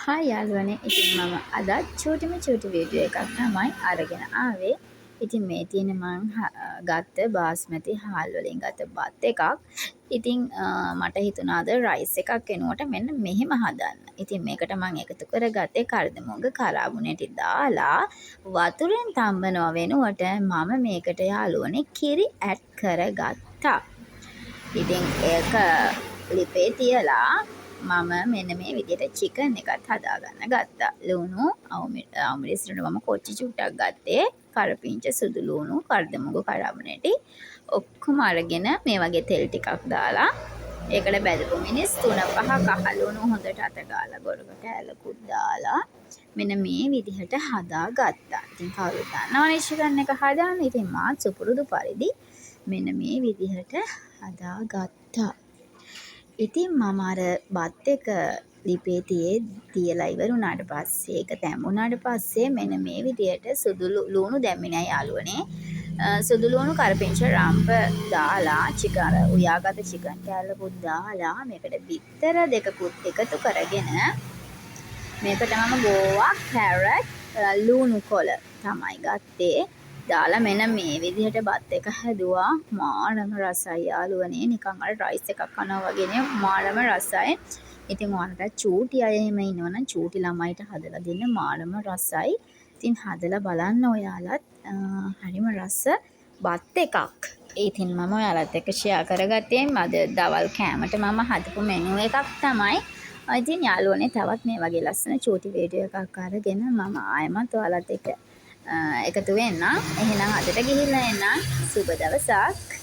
හා යාළුවනේ, ඉතින් මම අදත් චූටිම වීඩියෝ එකක් තමයි අරගෙන ආවේ. ඉතින් මේ තියෙන මං ගත්ත බාස්මති හාල් වලින් ගත්ත බත් එකක්. ඉතින් මට හිතුණා අද රයිස් එකක් වෙනුවට මෙන්න මෙහෙම හදන්න. ඉතින් මේකට මං එකතු කරගත්තේ කර්දමෝග කරාබුනේටි දාලා වතුරෙන් තම්බනවා වෙනුවට මම මේකට යාළුවනේ කිරි ඇඩ් කරගත්තා. ඉතින් ඒක ලිපේ තියලා මම මෙන්න මේ විදිහට චිකන් එකත් හදාගන්න ගත්තා. ලුණු අවුමිරිසිරට මම කොච්චි චුට්ටක් ගත්තේ. කරපිංච සුදු ලුණු කර්දමුගු කරාබුනේටි ඔක්කොම අරගෙන මේ වගේ තෙල් ටිකක් දාලා ඒකට බැදපු මිනිස් 3-5 කහ ලුණු හොඳට අත ගාලා ගොඩක කෑල්ලකුත් දාලා මෙන්න මේ විදිහට හදාගත්තා. ඉතින් කවුරුත් දන්නවනේ චිකන් එක හදාන්න. ඉතින් මාත් සුපුරුදු පරිදි මෙන්න මේ විදිහට හදාගත්තා. ඉතින් මම අර බත් එක ලිපේ තියලා ඉවරුණාට පස්සේ ඒක දැම්මුණාට පස්සේ මෙන්න මේ විදිහට සුදු ලුණු දැම්මේ නෑ යාළුවනේ. සුදු ලුණු කරපිංච රම්ප දාලා චිකන් උයාගත්ත චිකන් කෑල්ලකුත් දාලා මේකට බිත්තර දෙකකුත් එකතු කරගෙන මේකට මම ගෝවා කැරට් ලුණු කොළ තමයි ගත්තේ. දාලා මෙන්න මේ විදිහට බත් එක හැදුවා. මාරම රසයි යාළුවනේ. නිකන් අර රයිස් එකක් කනවා වගේනේ මාරම රසයි. ඉතින් ඔයාලට චූටි අය එහෙම ඉන්නවනම් චූටි ළමයිට හදලා දෙන්න මාරම රසයි. ඉතින් හදලා බලන්න ඔයාලත් හරිම රස බත් එකක්. ඉතින් මම ඔයාලත් එක්ක ෂෙයා කරගත්තේ අද දවල් කෑමට මම හදපු මෙනු එකක් තමයි. ඉතින් යාළුවනේ තවත් මේ වගේ ලස්සන චූටි වීඩියෝ එකක් අරගෙන මම ආයෙමත් ඔයාලත් එක්ක එකතු වෙන්න. එහෙනම් අදට ගිහිල්ලා එන්න. සුබ දවසක්.